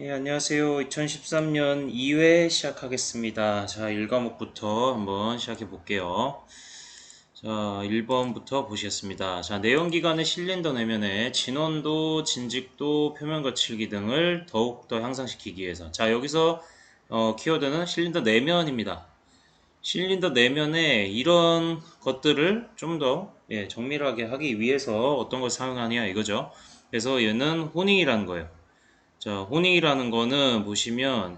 예, 안녕하세요. 2013년 2회 시작하겠습니다. 자, 1과목부터 한번 시작해 볼게요. 자, 1번부터 보시겠습니다. 자, 내연기관의 실린더 내면의 진원도, 진직도, 표면 거칠기 등을 더욱더 향상시키기 위해서. 자, 여기서 키워드는 실린더 내면입니다. 실린더 내면에 이런 것들을 좀 더 정밀하게 하기 위해서 어떤 걸 사용하냐 이거죠. 그래서 얘는 호닝이라는 거예요. 자, 호닝이라는 거는 보시면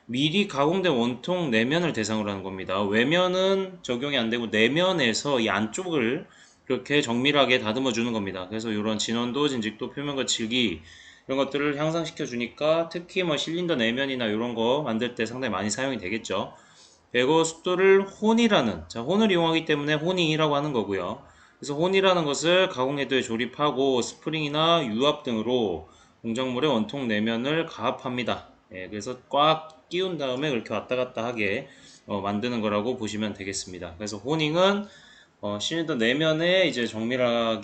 미리 가공된 원통 내면을 대상으로 하는 겁니다. 외면은 적용이 안 되고 내면에서 이 안쪽을 그렇게 정밀하게 다듬어 주는 겁니다. 그래서 이런 진원도, 진직도, 표면 거칠기 이런 것들을 향상시켜 주니까 특히 뭐 실린더 내면이나 이런 거 만들 때 상당히 많이 사용이 되겠죠. 그리고 속도를 혼이라는, 자, 혼을 이용하기 때문에 호닝이라고 하는 거고요. 그래서 혼이라는 것을 가공헤드에 조립하고 스프링이나 유압 등으로 공작물의 원통 내면을 가압합니다. 예, 그래서 꽉 끼운 다음에 그렇게 왔다 갔다 하게 만드는 거라고 보시면 되겠습니다. 그래서 호닝은 실린더 내면에 이제 정밀한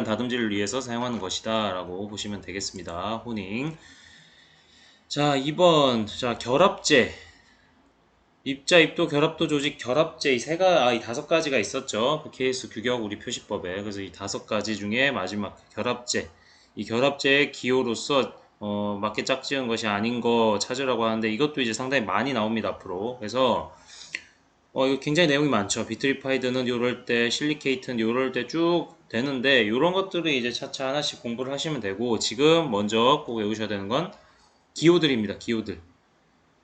다듬질을 위해서 사용하는 것이다 라고 보시면 되겠습니다. 호닝. 자, 2번. 자, 결합제. 입자, 입도, 결합도, 조직, 결합제 이 다섯 가지가 있었죠. 그 KS 규격 우리 표시법에. 그래서 이 다섯 가지 중에 마지막 결합제. 이 결합제의 기호로서 맞게 짝지은 것이 아닌 거 찾으라고 하는데 이것도 이제 상당히 많이 나옵니다, 앞으로. 그래서 이거 굉장히 내용이 많죠. 비트리파이드는 요럴 때, 실리케이트는 요럴 때 쭉 되는데 요런 것들을 이제 차차 하나씩 공부를 하시면 되고 지금 먼저 꼭 외우셔야 되는 건 기호들입니다. 기호들.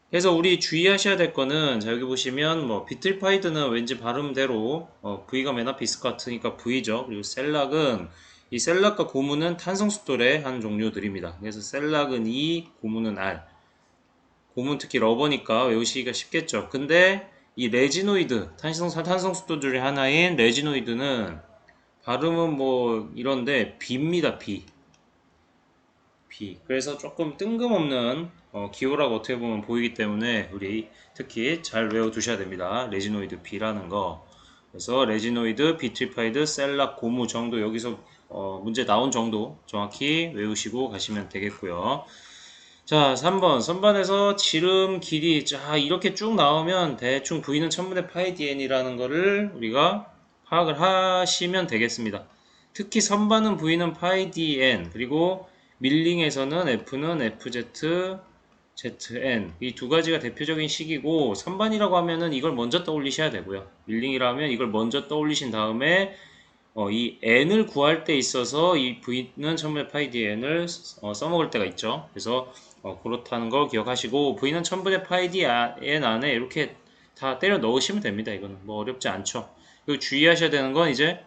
그래서 우리 주의하셔야 될 거는 자 여기 보시면 뭐 비틀파이드는 왠지 발음대로 V가 맨 앞에 있을 것 같으니까 V죠. 그리고 셀락은 이 셀락과 고무는 탄성숫돌의 한 종류들입니다. 그래서 셀락은 E, 고무는 R. 고무는 특히 러버니까 외우시기가 쉽겠죠. 근데 이 레지노이드, 탄성숫돌 중에 하나인 레지노이드는 발음은 뭐 이런데 B입니다. B. B. 그래서 조금 뜬금없는 기호라고 어떻게 보면 보이기 때문에 우리 특히 잘 외워두셔야 됩니다. 레지노이드 B라는 거. 그래서 레지노이드, 비트리파이드, 셀락, 고무 정도 여기서 문제 나온 정도 정확히 외우시고 가시면 되겠고요. 자, 3번 선반에서 지름 길이 자 이렇게 쭉 나오면 대충 V는 1000분의 파이 dn이라는 거를 우리가 파악을 하시면 되겠습니다. 특히 선반은 V는 파이 dn 그리고 밀링에서는 F는 FZ, ZN 이 두 가지가 대표적인 식이고 선반이라고 하면은 이걸 먼저 떠올리셔야 되고요. 밀링이라면 이걸 먼저 떠올리신 다음에 이 n을 구할 때 있어서 이 v는 1000분의 파이 dn을 써먹을 때가 있죠. 그래서 그렇다는 걸 기억하시고 v는 1000분의 파이 dn 안에 이렇게 다 때려 넣으시면 됩니다. 이거는 뭐 어렵지 않죠. 그리고 주의하셔야 되는 건 이제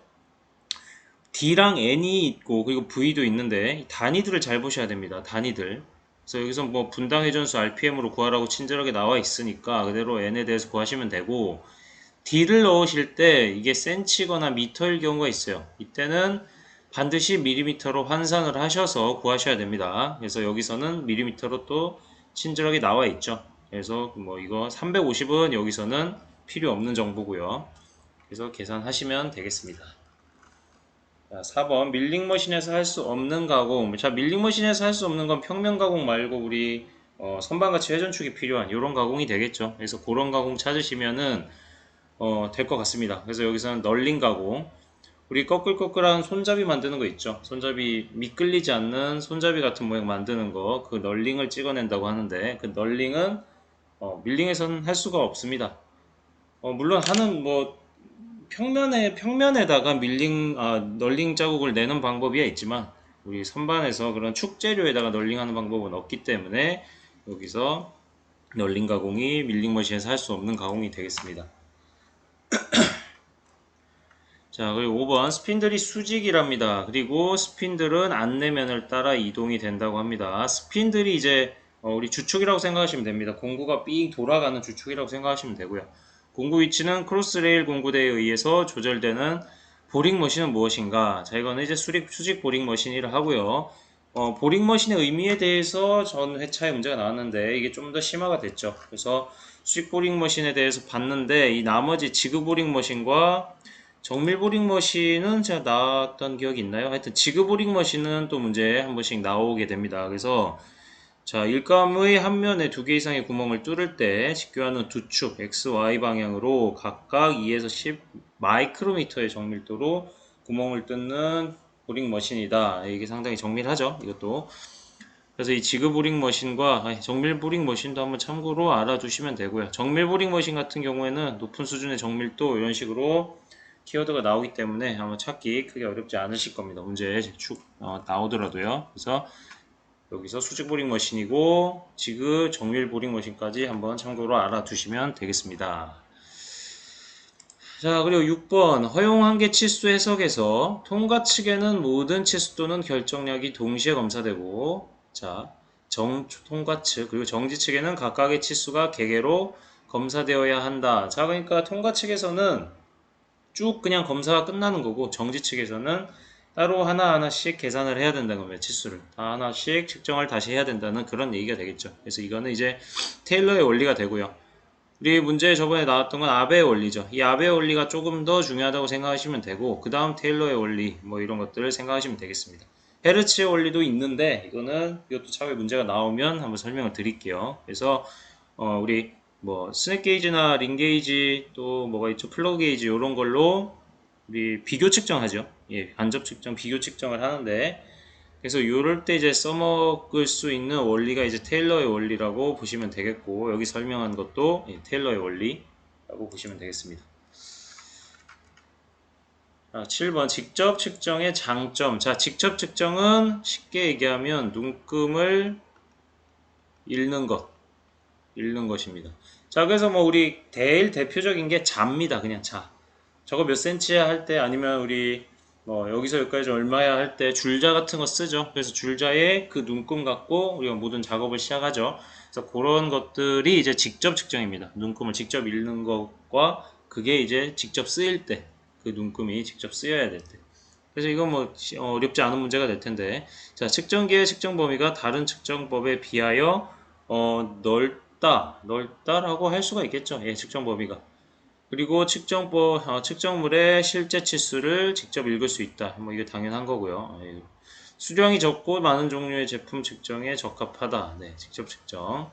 D랑 N이 있고 그리고 V도 있는데 단위들을 잘 보셔야 됩니다. 단위들. 그래서 여기서 뭐 분당 회전수 RPM으로 구하라고 친절하게 나와 있으니까 그대로 N에 대해서 구하시면 되고 D를 넣으실 때 이게 센치거나 미터일 경우가 있어요. 이때는 반드시 밀리미터로 환산을 하셔서 구하셔야 됩니다. 그래서 여기서는 밀리미터로 또 친절하게 나와 있죠. 그래서 뭐 이거 350은 여기서는 필요 없는 정보고요. 그래서 계산하시면 되겠습니다. 자, 4번 밀링머신에서 할 수 없는 가공. 자, 밀링머신에서 할 수 없는 건 평면 가공 말고 우리 선반같이 회전축이 필요한 이런 가공이 되겠죠. 그래서 그런 가공 찾으시면은 될 것 같습니다. 그래서 여기서는 널링 가공. 우리 꺼끌꺼끌한 손잡이 만드는 거 있죠. 손잡이 미끌리지 않는 손잡이 같은 모양 만드는 거. 그 널링을 찍어낸다고 하는데 그 널링은 밀링에서는 할 수가 없습니다. 물론 하는 뭐 평면에다가 널링 자국을 내는 방법이야 있지만 우리 선반에서 그런 축재료에다가 널링하는 방법은 없기 때문에 여기서 널링 가공이 밀링 머신에서 할 수 없는 가공이 되겠습니다. 자, 그리고 5번 스핀들이 수직이랍니다. 그리고 스핀들은 안내면을 따라 이동이 된다고 합니다. 스핀들이 이제 우리 주축이라고 생각하시면 됩니다. 공구가 삥 돌아가는 주축이라고 생각하시면 되고요. 공구 위치는 크로스레일 공구대에 의해서 조절되는 보링 머신은 무엇인가? 자, 이거는 이제 수직 보링 머신이라 하고요. 보링 머신의 의미에 대해서 전 회차에 문제가 나왔는데 이게 좀 더 심화가 됐죠. 그래서 수직 보링 머신에 대해서 봤는데 이 나머지 지그 보링 머신과 정밀 보링 머신은 제가 나왔던 기억이 있나요? 하여튼 지그 보링 머신은 또 문제 한 번씩 나오게 됩니다. 그래서 자, 일감의 한 면에 두 개 이상의 구멍을 뚫을 때 직교하는 두 축 X, Y 방향으로 각각 2에서 10 마이크로미터의 정밀도로 구멍을 뚫는 보링 머신이다. 이게 상당히 정밀하죠. 이것도. 그래서 이 지그 보링 머신과 정밀 보링 머신도 한번 참고로 알아두시면 되고요. 정밀 보링 머신 같은 경우에는 높은 수준의 정밀도 이런 식으로 키워드가 나오기 때문에 아마 찾기 크게 어렵지 않으실 겁니다. 문제에 쭉 나오더라도요. 그래서 여기서 수직 보링 머신이고 지그 정밀 보링 머신까지 한번 참고로 알아두시면 되겠습니다. 자, 그리고 6번 허용 한계 치수 해석에서 통과 측에는 모든 치수 또는 결정량이 동시에 검사되고 자, 통과 측 그리고 정지 측에는 각각의 치수가 개개로 검사되어야 한다. 자, 그러니까 통과 측에서는 쭉 그냥 검사가 끝나는 거고 정지 측에서는 따로 하나하나씩 계산을 해야 된다는 겁니다. 치수를 다 하나씩 측정을 다시 해야 된다는 그런 얘기가 되겠죠. 그래서 이거는 이제 테일러의 원리가 되고요. 우리 문제 저번에 나왔던 건 아베의 원리죠. 이 아베의 원리가 조금 더 중요하다고 생각하시면 되고 그 다음 테일러의 원리 뭐 이런 것들을 생각하시면 되겠습니다. 헤르츠의 원리도 있는데 이것도 차후에 문제가 나오면 한번 설명을 드릴게요. 그래서 우리 뭐 스냅 게이지나 링 게이지 또 뭐가 있죠? 플러그 게이지 이런 걸로 우리 비교 측정하죠. 예, 간접 측정, 비교 측정을 하는데 그래서 이럴 때 이제 써먹을 수 있는 원리가 이제 테일러의 원리라고 보시면 되겠고 여기 설명한 것도 테일러의 원리라고 보시면 되겠습니다. 7번 직접 측정의 장점. 자, 직접 측정은 쉽게 얘기하면 눈금을 읽는 것입니다. 자, 그래서 뭐 우리 제일 대표적인 게 자입니다. 그냥 자. 저거 몇 센치야 할 때 아니면 우리 뭐 여기서 여기까지 얼마야 할 때 줄자 같은 거 쓰죠. 그래서 줄자에 그 눈금 갖고 우리가 모든 작업을 시작하죠. 그래서 그런 것들이 이제 직접 측정입니다. 눈금을 직접 읽는 것과 그게 이제 직접 쓰일 때, 그 눈금이 직접 쓰여야 될 때. 그래서 이건 뭐 어렵지 않은 문제가 될 텐데, 자, 측정기의 측정 범위가 다른 측정법에 비하여 넓다라고 할 수가 있겠죠. 예, 측정 범위가. 그리고 측정물의 실제 치수를 직접 읽을 수 있다. 뭐 이게 당연한 거고요. 예. 수량이 적고 많은 종류의 제품 측정에 적합하다. 네, 직접 측정.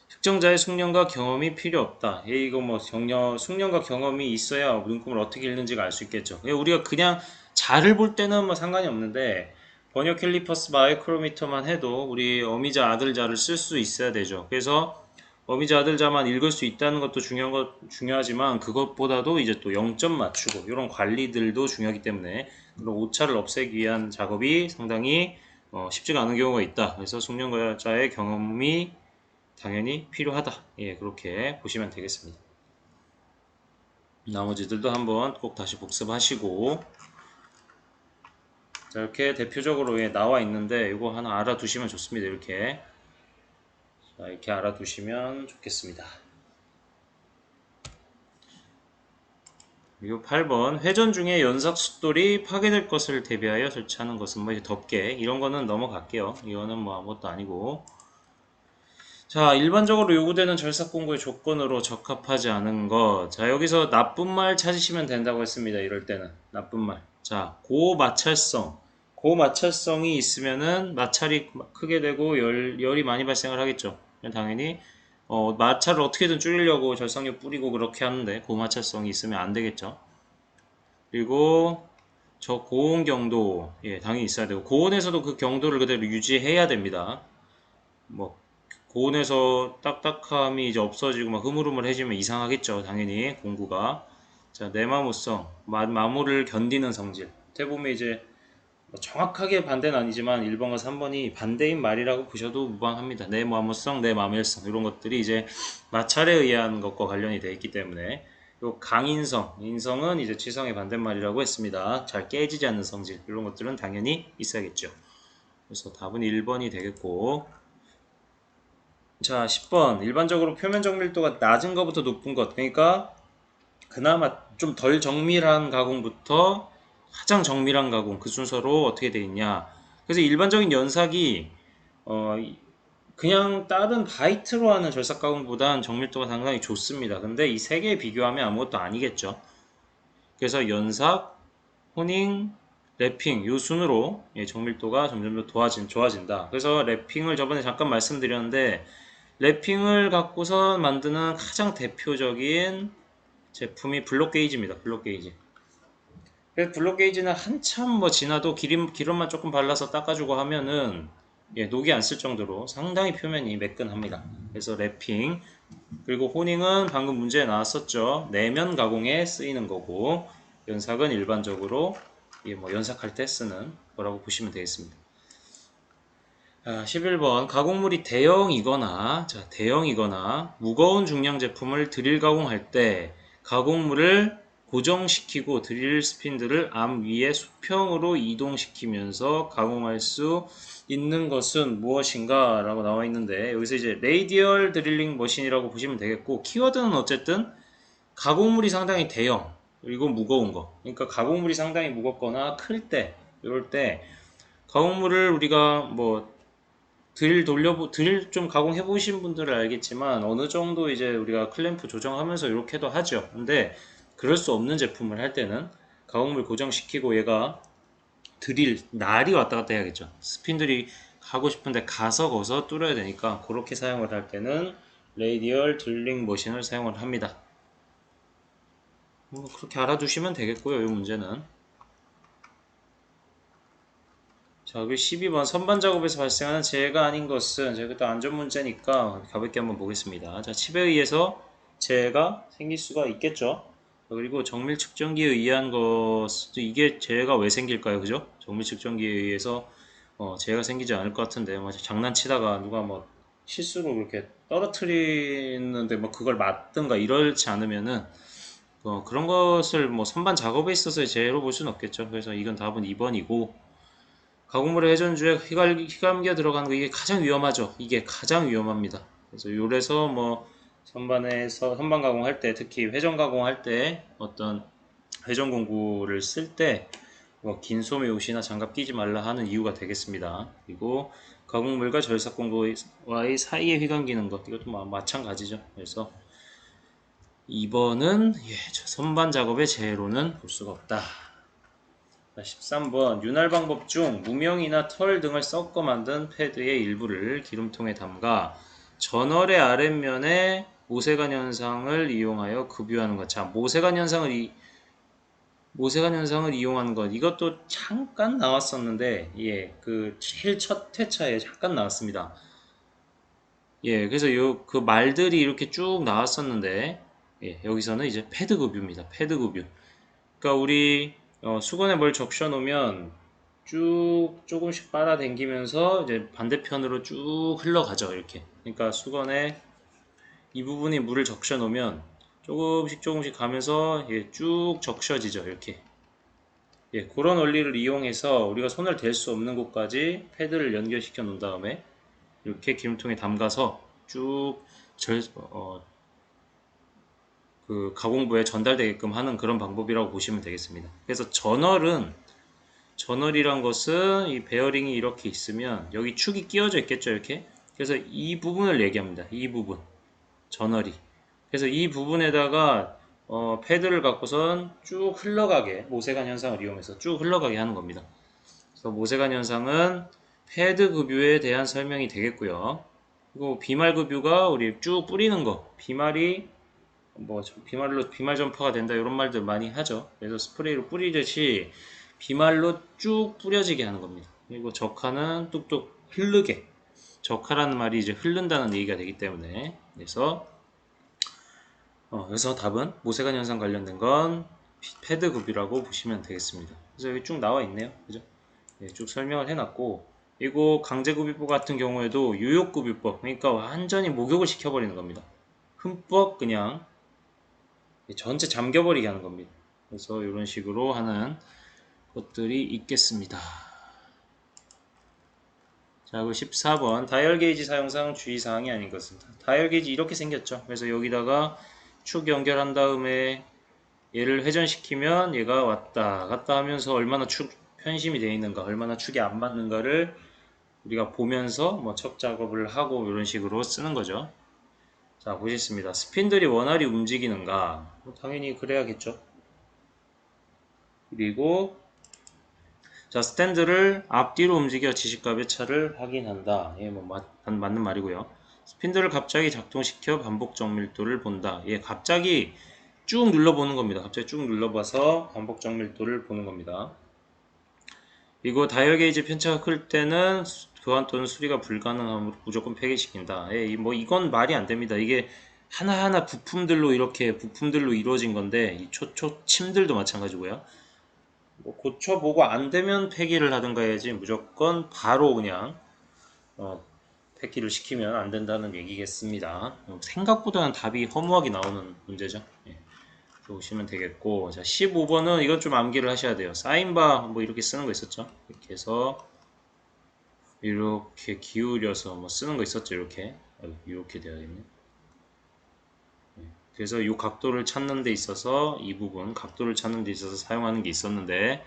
측정자의 숙련과 경험이 필요 없다. 예, 이거 뭐 숙련과 경험이 있어야 눈금을 어떻게 읽는지가 알 수 있겠죠. 예, 우리가 그냥 자를 볼 때는 뭐 상관이 없는데 번역 캘리퍼스 마이크로미터만 해도 우리 어미자 아들자를 쓸 수 있어야 되죠. 그래서 어미자 아들자만 읽을 수 있다는 것도 중요하지만 그것보다도 이제 또 0점 맞추고 이런 관리들도 중요하기 때문에 그런 오차를 없애기 위한 작업이 상당히 쉽지가 않은 경우가 있다. 그래서 숙련자의 경험이 당연히 필요하다. 예, 그렇게 보시면 되겠습니다. 나머지들도 한번 꼭 다시 복습하시고 자, 이렇게 대표적으로 나와 있는데 이거 하나 알아두시면 좋습니다. 이렇게 자, 이렇게 알아두시면 좋겠습니다. 그리고 8번 회전 중에 연삭 숫돌이 파괴될 것을 대비하여 설치하는 것은 뭐 덮개 이런 거는 넘어갈게요. 이거는 뭐 아무것도 아니고 자, 일반적으로 요구되는 절삭 공구의 조건으로 적합하지 않은 것. 자, 여기서 나쁜 말 찾으시면 된다고 했습니다. 이럴 때는. 나쁜 말. 자, 고마찰성. 고마찰성이 있으면은 마찰이 크게 되고 열이 많이 발생을 하겠죠. 당연히, 마찰을 어떻게든 줄이려고 절삭력 뿌리고 그렇게 하는데, 고마찰성이 있으면 안 되겠죠. 그리고, 저 고온 경도, 예, 당연히 있어야 되고, 고온에서도 그 경도를 그대로 유지해야 됩니다. 뭐, 고온에서 딱딱함이 이제 없어지고 막 흐물흐물해지면 이상하겠죠. 당연히 공구가. 자, 내마모성, 마모를 견디는 성질. 어떻게 보면 이제 뭐 정확하게 반대는 아니지만 1번과 3번이 반대인 말이라고 보셔도 무방합니다. 내마모성, 내마멜성 이런 것들이 이제 마찰에 의한 것과 관련이 되어 있기 때문에 요 강인성, 인성은 이제 지성의 반대말이라고 했습니다. 잘 깨지지 않는 성질 이런 것들은 당연히 있어야겠죠. 그래서 답은 1번이 되겠고 자, 10번. 일반적으로 표면 정밀도가 낮은 것부터 높은 것. 그러니까 그나마 좀 덜 정밀한 가공부터 가장 정밀한 가공 그 순서로 어떻게 되어 있냐. 그래서 일반적인 연삭이 어, 그냥 다른 바이트로 하는 절삭 가공보다는 정밀도가 상당히 좋습니다. 근데 이 세 개 비교하면 아무것도 아니겠죠. 그래서 연삭, 호닝, 랩핑 요 순으로 정밀도가 점점 더 좋아진다. 그래서 랩핑을 저번에 잠깐 말씀드렸는데 랩핑을 갖고서 만드는 가장 대표적인 제품이 블록 게이지입니다. 블록 게이지. 그래서 블록 게이지는 한참 뭐 지나도 기름만 조금 발라서 닦아주고 하면은 녹이 안 쓸 정도로 상당히 표면이 매끈합니다. 그래서 랩핑 그리고 호닝은 방금 문제에 나왔었죠. 내면 가공에 쓰이는 거고 연삭은 일반적으로 뭐 연삭할 때 쓰는 거라고 보시면 되겠습니다. 11번 가공물이 대형이거나 무거운 중량 제품을 드릴 가공할 때 가공물을 고정시키고 드릴 스핀들을 암 위에 수평으로 이동시키면서 가공할 수 있는 것은 무엇인가 라고 나와 있는데 여기서 이제 레이디얼 드릴링 머신이라고 보시면 되겠고 키워드는 어쨌든 가공물이 상당히 대형 그리고 무거운 거 그러니까 가공물이 상당히 무겁거나 클 때 이럴 때 가공물을 우리가 뭐 드릴 좀 가공해 보신 분들은 알겠지만 어느 정도 이제 우리가 클램프 조정하면서 이렇게도 하죠. 근데 그럴 수 없는 제품을 할 때는 가공물 고정시키고 얘가 드릴 날이 왔다 갔다 해야겠죠. 스핀들이 가고 싶은데 가서 거기서 뚫어야 되니까 그렇게 사용을 할 때는 레이디얼 드릴링 머신을 사용을 합니다. 뭐 그렇게 알아두시면 되겠고요. 이 문제는. 자, 그리고 12번 선반 작업에서 발생하는 재해가 아닌 것은 제가 그때 안전 문제니까 가볍게 한번 보겠습니다. 자, 칩에 의해서 재해가 생길 수가 있겠죠. 그리고 정밀 측정기에 의한 것도 이게 재해가 왜 생길까요? 그죠? 정밀 측정기에 의해서 재해가 생기지 않을 것 같은데 뭐 장난치다가 누가 뭐 실수로 그렇게 떨어뜨리는데 뭐 그걸 맞든가 이럴지 않으면은 그런 것을 뭐 선반 작업에 있어서의 재해로 볼 수는 없겠죠. 그래서 이건 답은 2번이고 가공물의 회전주에 휘감겨 들어가는 거 이게 가장 위험하죠. 이게 가장 위험합니다. 그래서 요래서 뭐 선반 가공할 때 특히 회전 가공할 때 어떤 회전 공구를 쓸 때 뭐 긴 소매 옷이나 장갑 끼지 말라 하는 이유가 되겠습니다. 그리고 가공물과 절삭 공구와의 사이에 휘감기는 것 이것도 마찬가지죠. 그래서 2번은 선반 작업의 재해로는 볼 수가 없다. 13번 윤활 방법 중 무명이나 털 등을 섞어 만든 패드의 일부를 기름통에 담가 전월의 아랫면에 모세관 현상을 이용하여 급유하는 것. 자, 모세관 현상을 이용하는 것. 이것도 잠깐 나왔었는데, 그 제일 첫 회차에 잠깐 나왔습니다. 그래서 그 말들이 이렇게 쭉 나왔었는데, 여기서는 이제 패드 급유입니다. 패드 급유. 그러니까 우리 수건에 뭘 적셔 놓으면 쭉 조금씩 빨아당기면서 이제 반대편으로 쭉 흘러가죠. 이렇게. 그러니까 수건에 이 부분이 물을 적셔 놓으면 조금씩 가면서 쭉 적셔지죠. 이렇게. 그런 원리를 이용해서 우리가 손을 댈 수 없는 곳까지 패드를 연결시켜 놓은 다음에 이렇게 기름통에 담가서 쭉 그 가공부에 전달되게끔 하는 그런 방법이라고 보시면 되겠습니다. 그래서 전월이란 것은 이 베어링이 이렇게 있으면 여기 축이 끼워져 있겠죠, 이렇게. 그래서 이 부분을 얘기합니다. 이 부분, 전월이. 그래서 이 부분에다가 패드를 갖고선 쭉 흘러가게 모세관 현상을 이용해서 쭉 흘러가게 하는 겁니다. 그래서 모세관 현상은 패드 급유에 대한 설명이 되겠고요. 그리고 비말 급유가 우리 쭉 뿌리는 거, 비말이 뭐 비말 전파가 된다 이런 말들 많이 하죠. 그래서 스프레이로 뿌리듯이 비말로 쭉 뿌려지게 하는 겁니다. 그리고 적하는 뚝뚝 흐르게. 적하라는 말이 이제 흐른다는 얘기가 되기 때문에 그래서 답은 모세관 현상 관련된 건 패드 급유라고 보시면 되겠습니다. 그래서 여기 쭉 나와 있네요. 그죠? 쭉 설명을 해놨고 그리고 강제급유법 같은 경우에도 유욕급유법 그러니까 완전히 목욕을 시켜버리는 겁니다. 흠뻑 그냥 전체 잠겨버리게 하는 겁니다. 그래서 이런 식으로 하는 것들이 있겠습니다. 자, 그 14번 다이얼 게이지 사용상 주의사항이 아닌 것은 다이얼 게이지 이렇게 생겼죠. 그래서 여기다가 축 연결한 다음에 얘를 회전시키면 얘가 왔다 갔다 하면서 얼마나 축 편심이 되어 있는가 얼마나 축이 안 맞는가를 우리가 보면서 뭐 척 작업을 하고 이런 식으로 쓰는 거죠. 자, 보시겠습니다. 스핀들이 원활히 움직이는가? 당연히 그래야겠죠. 그리고 자, 스탠드를 앞뒤로 움직여 지시값의 차를 확인한다. 예, 뭐 맞는 말이고요. 스핀들을 갑자기 작동시켜 반복 정밀도를 본다. 예, 갑자기 쭉 눌러보는 겁니다. 갑자기 쭉 눌러봐서 반복 정밀도를 보는 겁니다. 그리고 다이얼 게이지 편차가 클 때는 교환 또는 수리가 불가능하므로 무조건 폐기시킨다. 예, 뭐 이건 말이 안 됩니다. 이게 하나하나 부품들로 이렇게 부품들로 이루어진 건데 이 침들도 마찬가지고요. 뭐 고쳐보고 안 되면 폐기를 하든가 해야지 무조건 바로 그냥 폐기를 시키면 안 된다는 얘기겠습니다. 생각보다는 답이 허무하게 나오는 문제죠. 예, 보시면 되겠고, 자 15번은 이건 좀 암기를 하셔야 돼요. 사인바 뭐 이렇게 쓰는 거 있었죠. 이렇게 해서 이렇게 기울여서 뭐 쓰는 거 있었죠. 이렇게 되어야겠네. 그래서 이 각도를 찾는 데 있어서 이 부분 각도를 찾는 데 있어서 사용하는 게 있었는데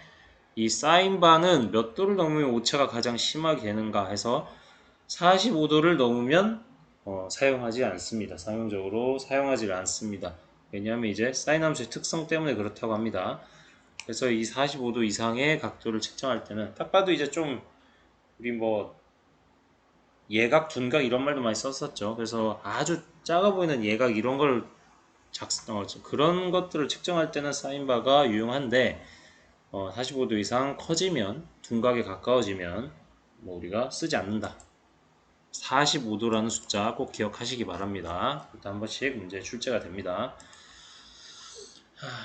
이 사인바는 몇 도를 넘으면 오차가 가장 심하게 되는가 해서 45도를 넘으면 사용하지 않습니다. 상용적으로 사용하지 않습니다. 왜냐하면 이제 사인 함수의 특성 때문에 그렇다고 합니다. 그래서 이 45도 이상의 각도를 측정할 때는 딱 봐도 이제 좀 우리 뭐 예각, 둔각 이런 말도 많이 썼었죠. 그래서 아주 작아 보이는 예각 이런 걸 그런 것들을 측정할 때는 사인바가 유용한데 45도 이상 커지면 둔각에 가까워지면 뭐 우리가 쓰지 않는다. 45도라는 숫자 꼭 기억하시기 바랍니다. 일단 한 번씩 문제 출제가 됩니다.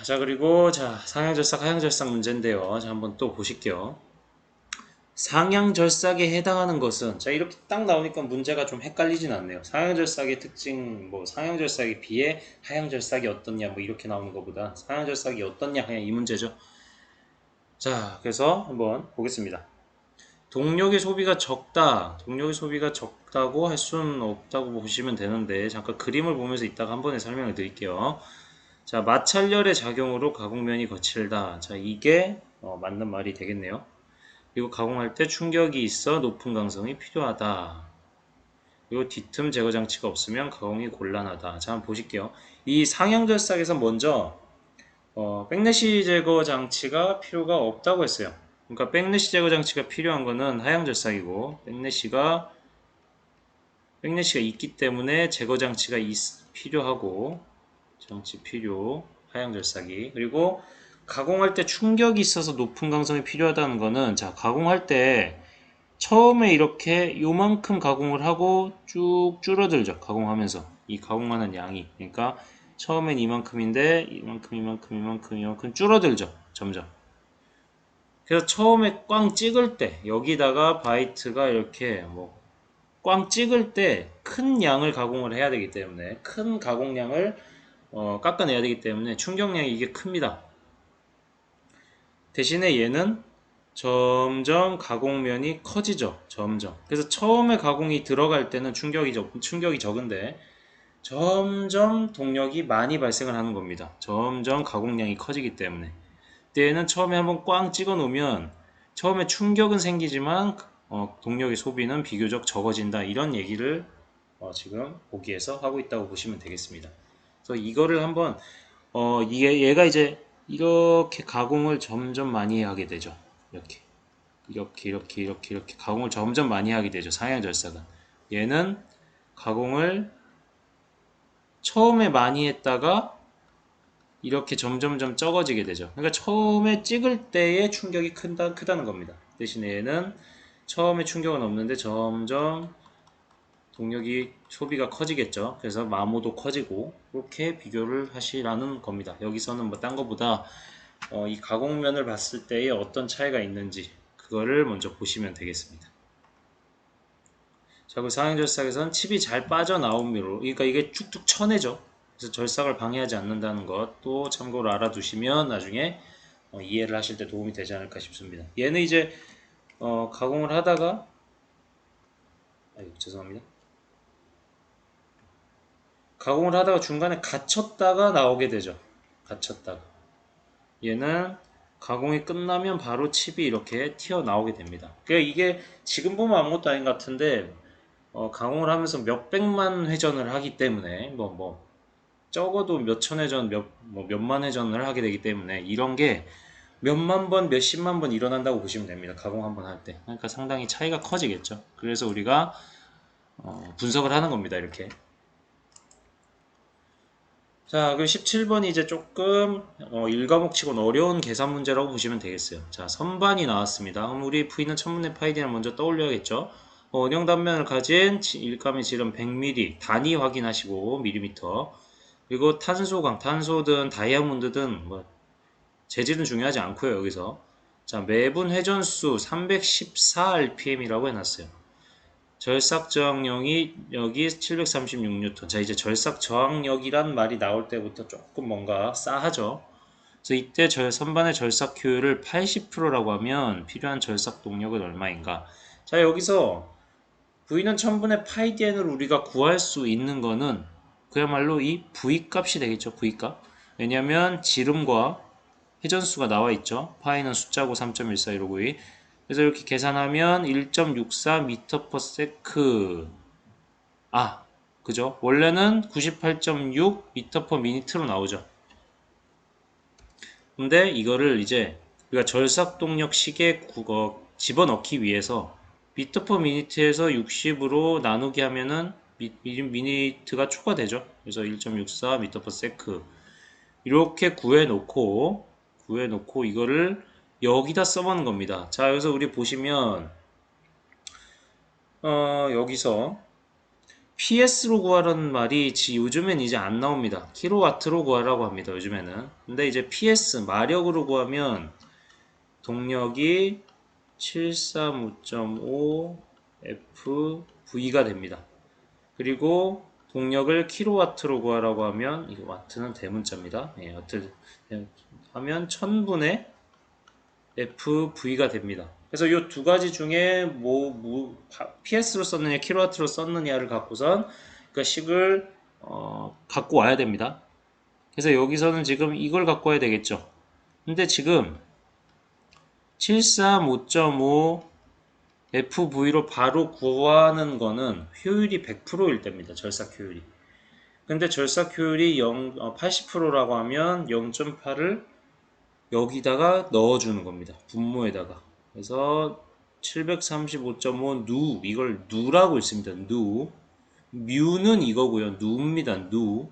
자 그리고 자 상향절삭 하향절삭 문제인데요. 자 한번 또 보실게요. 상향절삭에 해당하는 것은 자 이렇게 딱 나오니까 문제가 좀 헷갈리진 않네요. 상향절삭의 특징 뭐 상향절삭에 비해 하향절삭이 어떻냐 뭐 이렇게 나오는 것보다 상향절삭이 어떻냐 그냥 이 문제죠. 자 그래서 한번 보겠습니다. 동력의 소비가 적다. 동력의 소비가 적다고 할 수는 없다고 보시면 되는데 잠깐 그림을 보면서 이따가 한 번에 설명을 드릴게요. 자, 마찰열의 작용으로 가공면이 거칠다. 자, 이게 맞는 말이 되겠네요. 그리고 가공할 때 충격이 있어 높은 강성이 필요하다. 그리고 뒤틈 제거 장치가 없으면 가공이 곤란하다. 자, 한번 보실게요. 이 상향절삭에서 먼저 백래시 제거 장치가 필요가 없다고 했어요. 그러니까 백래시 제거 장치가 필요한 거는 하향절삭이고 백래시가 있기 때문에 제거 장치가 필요하고 장치 필요 하향절삭이 그리고 가공할 때 충격이 있어서 높은 강성이 필요하다는 거는 자 가공할 때 처음에 이렇게 요만큼 가공을 하고 쭉 줄어들죠. 가공하면서 이 가공하는 양이 그러니까 처음엔 이만큼인데 이만큼 줄어들죠. 점점. 그래서 처음에 꽝 찍을 때 여기다가 바이트가 이렇게 뭐 꽝 찍을 때 큰 양을 가공을 해야 되기 때문에 큰 가공량을 깎아내야 되기 때문에 충격량이 이게 큽니다. 대신에 얘는 점점 가공면이 커지죠. 점점. 그래서 처음에 가공이 들어갈 때는 충격이 적은데 점점 동력이 많이 발생을 하는 겁니다. 점점 가공량이 커지기 때문에. 때에는 처음에 한번 꽝 찍어 놓으면 처음에 충격은 생기지만 동력의 소비는 비교적 적어진다. 이런 얘기를 지금 보기에서 하고 있다고 보시면 되겠습니다. 그래서 이거를 한번 얘가 이제 이렇게 가공을 점점 많이 하게 되죠. 이렇게 가공을 점점 많이 하게 되죠. 상향절삭은. 얘는 가공을 처음에 많이 했다가 이렇게 점점점 적어지게 되죠. 그러니까 처음에 찍을 때의 충격이 크다는 겁니다. 대신에 얘는 처음에 충격은 없는데 점점 동력이 소비가 커지겠죠. 그래서 마모도 커지고 이렇게 비교를 하시라는 겁니다. 여기서는 뭐 딴 거보다 이 가공면을 봤을 때에 어떤 차이가 있는지 그거를 먼저 보시면 되겠습니다. 자, 그 상향절삭에서는 칩이 잘 빠져나오므로 그러니까 이게 쭉쭉 쳐내죠. 그래서 절삭을 방해하지 않는다는 것도 참고로 알아두시면 나중에 이해를 하실 때 도움이 되지 않을까 싶습니다. 얘는 이제 가공을 하다가 죄송합니다. 가공을 하다가 중간에 갇혔다가 나오게 되죠. 갇혔다가. 얘는 가공이 끝나면 바로 칩이 이렇게 튀어나오게 됩니다. 그러니까 이게 지금 보면 아무것도 아닌 것 같은데 가공을 하면서 몇백만 회전을 하기 때문에 적어도 몇천 회전, 몇만 회전을 하게 되기 때문에 이런 게 몇만 번, 몇십만 번 일어난다고 보시면 됩니다. 가공 한번 할 때. 그러니까 상당히 차이가 커지겠죠. 그래서 우리가 분석을 하는 겁니다. 이렇게. 자, 그 17번이 이제 조금 1과목치고는 어려운 계산 문제라고 보시면 되겠어요. 자, 선반이 나왔습니다. 그럼 우리 V는 천분의 파이디를 먼저 떠올려야겠죠. 원형 단면을 가진 일감의 질은 100mm, 단위 확인하시고 밀리미터. 그리고 탄소광, 탄소든 다이아몬드든 뭐 재질은 중요하지 않고요. 여기서 자, 매분 회전수 314rpm이라고 해놨어요. 절삭 저항력이 여기 736N. 자, 이제 절삭 저항력이란 말이 나올 때부터 조금 뭔가 싸하죠. 그래서 이때 선반의 절삭 효율을 80%라고 하면 필요한 절삭 동력은 얼마인가? 자, 여기서 V는 1000분의 파이 dn을 우리가 구할 수 있는 거는 그야말로 이 V 값이 되겠죠. V 값. 왜냐하면 지름과 회전수가 나와 있죠. 파이는 숫자고 3.14 이러고 그래서 이렇게 계산하면 1.64 m/s 그죠? 원래는 98.6 m/min로 나오죠. 근데 이거를 이제 우리가 절삭동력 식에 집어넣기 위해서 m/min에서 60으로 나누기 하면은 미니트가 초과되죠. 그래서 1.64 m/s 이렇게 구해놓고 이거를 여기다 써보는 겁니다. 자, 여기서 우리 보시면 여기서 PS로 구하라는 말이 요즘엔 이제 안 나옵니다. 킬로와트로 구하라고 합니다. 요즘에는. 근데 이제 PS 마력으로 구하면 동력이 735.5 FV가 됩니다. 그리고 동력을 킬로와트로 구하라고 하면 이거 와트는 대문자입니다. 예, 와트 하면 1000분의 FV가 됩니다. 그래서 이 두 가지 중에 PS로 썼느냐 킬로와트로 썼느냐를 갖고선 그 식을 갖고 와야 됩니다. 그래서 여기서는 지금 이걸 갖고 와야 되겠죠. 근데 지금 735.5 FV로 바로 구하는 거는 효율이 100%일 때입니다. 절삭 효율이. 근데 절삭 효율이 80%라고 하면 0.8을 여기다가 넣어주는 겁니다. 분모에다가. 그래서 735.5 누, 이걸 누라고 있습니다. 누. 뮤는 이거고요. 누입니다. 누.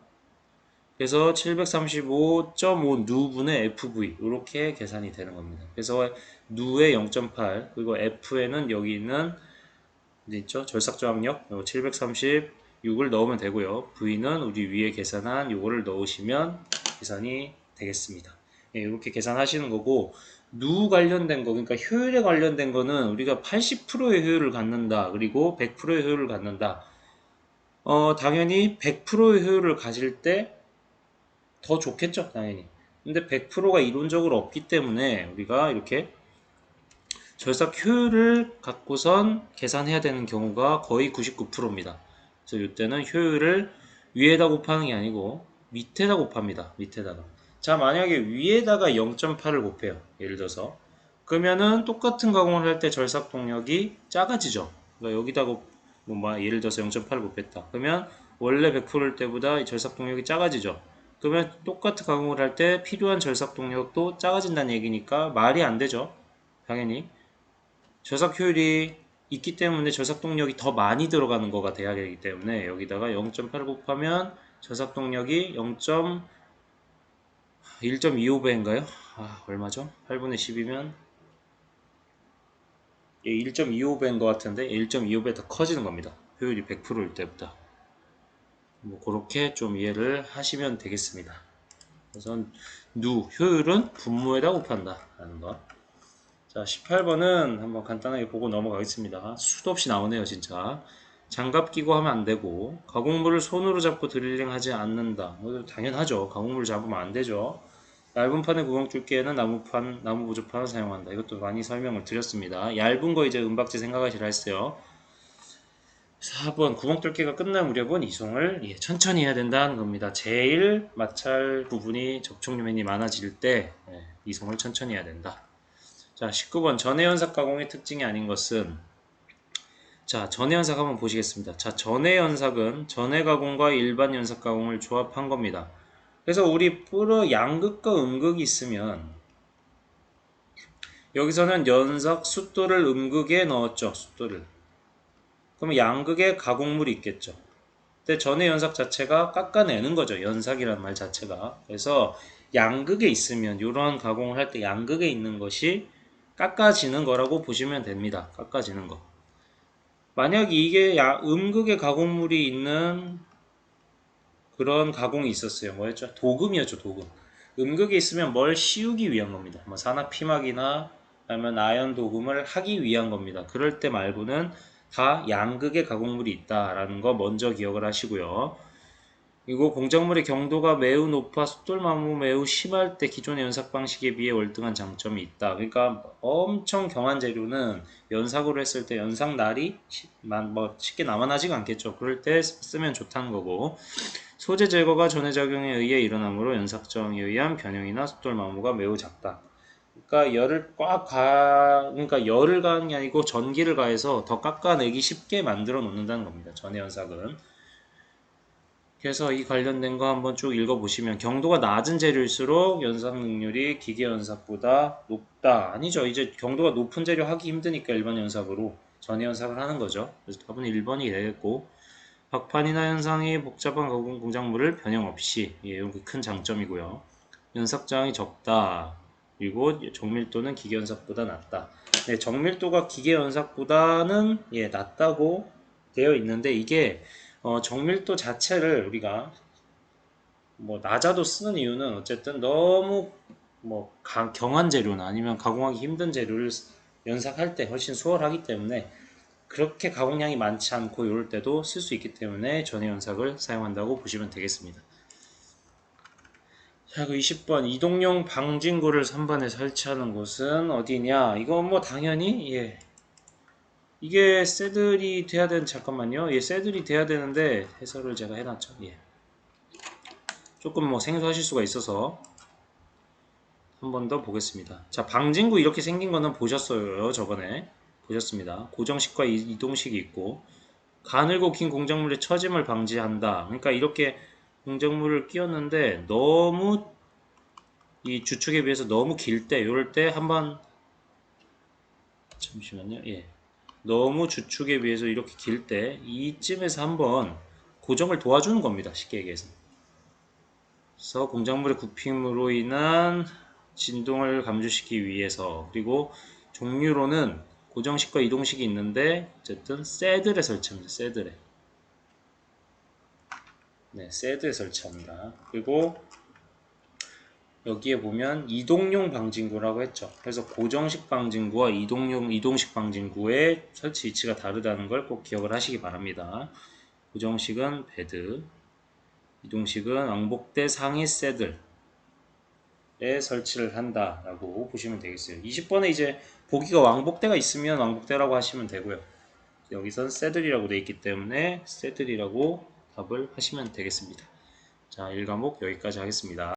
그래서 735.5 누분의 FV 이렇게 계산이 되는 겁니다. 그래서 누의 0.8 그리고 F에는 여기 있는 있죠? 절삭저항력 736을 넣으면 되고요. V는 우리 위에 계산한 요거를 넣으시면 계산이 되겠습니다. 예, 이렇게 계산하시는 거고 누 관련된 거 그러니까 효율에 관련된 거는 우리가 80%의 효율을 갖는다. 그리고 100%의 효율을 갖는다. 당연히 100%의 효율을 가질 때 더 좋겠죠, 당연히. 근데 100%가 이론적으로 없기 때문에 우리가 이렇게 절삭 효율을 갖고선 계산해야 되는 경우가 거의 99%입니다. 그래서 이때는 효율을 위에다 곱하는 게 아니고 밑에다 곱합니다. 밑에다가. 자, 만약에 위에다가 0.8을 곱해요. 예를 들어서. 그러면은 똑같은 가공을 할 때 절삭 동력이 작아지죠. 그러니까 여기다가 예를 들어서 0.8을 곱했다. 그러면 원래 100%일 때보다 이 절삭 동력이 작아지죠. 그러면 똑같은 가공을 할 때 필요한 절삭 동력도 작아진다는 얘기니까 말이 안 되죠. 당연히. 절삭 효율이 있기 때문에 절삭 동력이 더 많이 들어가는 거가 돼야 되기 때문에 여기다가 0.8 곱하면 절삭 동력이 1.25배인가요? 얼마죠? 8분의 10이면 1.25배인 것 같은데 1.25배 더 커지는 겁니다. 효율이 100%일 때보다. 뭐 그렇게 좀 이해를 하시면 되겠습니다. 그래서 효율은 분모에다 곱한다 라는 거. 자, 18번은 한번 간단하게 보고 넘어가겠습니다. 수도 없이 나오네요, 진짜. 장갑 끼고 하면 안 되고, 가공물을 손으로 잡고 드릴링 하지 않는다. 당연하죠. 가공물 잡으면 안 되죠. 얇은 판의 구멍 뚫기에는 나무 보조판을 사용한다. 이것도 많이 설명을 드렸습니다. 얇은 거 이제 은박지 생각하시라 했어요. 4번 구멍 뚫기가 끝날 무렵은 이송을 천천히 해야 된다는 겁니다. 제일 마찰 부분이 접촉면이 많아질 때 이송을 천천히 해야 된다. 자, 19번 전해연삭 가공의 특징이 아닌 것은 자, 전해연삭 한번 보시겠습니다. 자, 전해연삭은 전해가공과 일반 연삭 가공을 조합한 겁니다. 그래서 우리 양극과 음극이 있으면 여기서는 연삭 숫돌을 음극에 넣었죠. 숫돌을. 그러면 양극에 가공물이 있겠죠. 근데 전의 연삭 자체가 깎아내는 거죠. 연삭이라는 말 자체가. 그래서 양극에 있으면 이런 가공을 할 때 양극에 있는 것이 깎아지는 거라고 보시면 됩니다. 깎아지는 거. 만약 이게 음극의 가공물이 있는 그런 가공이 있었어요. 뭐였죠? 도금이었죠, 도금. 음극에 있으면 뭘 씌우기 위한 겁니다. 뭐 산화 피막이나 아니면 아연 도금을 하기 위한 겁니다. 그럴 때 말고는 다 양극의 가공물이 있다라는 거 먼저 기억을 하시고요. 그리고 공작물의 경도가 매우 높아 숫돌마모 매우 심할 때 기존의 연삭 방식에 비해 월등한 장점이 있다. 그러니까 엄청 경한 재료는 연삭으로 했을 때 연삭날이 뭐 쉽게 남아나지가 않겠죠. 그럴 때 쓰면 좋다는 거고, 소재 제거가 전해작용에 의해 일어나므로 연삭정에 의한 변형이나 숫돌마모가 매우 작다. 그러니까 그러니까 열을 가하는 게 아니고 전기를 가해서 더 깎아내기 쉽게 만들어 놓는다는 겁니다. 전해 연삭은. 그래서 이 관련된 거 한번 쭉 읽어보시면 경도가 낮은 재료일수록 연삭 능률이 기계 연삭보다 높다. 아니죠. 이제 경도가 높은 재료 하기 힘드니까 일반 연삭으로 전해 연삭을 하는 거죠. 그래서 답은 1번이 되겠고, 박판이나 현상이 복잡한 가공 공작물을 변형 없이, 예, 이게 큰 장점이고요. 연삭장이 적다. 그리고 정밀도는 기계 연삭보다 낮다. 네, 정밀도가 기계 연삭보다는 예, 낮다고 되어 있는데, 이게 정밀도 자체를 우리가 뭐 낮아도 쓰는 이유는 어쨌든 너무 뭐 경한 재료나 아니면 가공하기 힘든 재료를 연삭할 때 훨씬 수월하기 때문에, 그렇게 가공량이 많지 않고 이럴 때도 쓸 수 있기 때문에 전해 연삭을 사용한다고 보시면 되겠습니다. 자, 그 20번 이동용 방진구를 3번에 설치하는 곳은 어디냐? 이건 뭐 당연히 예, 이게 새들이 돼야 되는, 잠깐만요. 예, 새들이 돼야 되는데 해설을 제가 해놨죠. 예. 조금 뭐 생소하실 수가 있어서 한 번 더 보겠습니다. 자, 방진구 이렇게 생긴 거는 보셨어요. 저번에 보셨습니다. 고정식과 이동식이 있고, 가늘고 긴 공작물의 처짐을 방지한다. 그러니까 이렇게 공작물을 끼웠는데 너무 이 주축에 비해서 너무 길 때, 이럴 때 한번, 잠시만요. 예. 너무 주축에 비해서 이렇게 길 때 이쯤에서 한번 고정을 도와주는 겁니다. 쉽게 얘기해서. 그래서 공작물의 굽힘으로 인한 진동을 감소시키기 위해서, 그리고 종류로는 고정식과 이동식이 있는데 어쨌든 새들에 설치합니다. 새들에. 네, 새드에 설치합니다. 그리고 여기에 보면 이동용 방진구라고 했죠. 그래서 고정식 방진구와 이동식 방진구의 설치 위치가 다르다는 걸 꼭 기억을 하시기 바랍니다. 고정식은 베드, 이동식은 왕복대 상위 새들에 설치를 한다라고 보시면 되겠어요. 20번에 이제 보기가 왕복대가 있으면 왕복대라고 하시면 되고요. 여기선 새들이라고 되어 있기 때문에 새들이라고 답을 하시면 되겠습니다. 자, 1과목 여기까지 하겠습니다.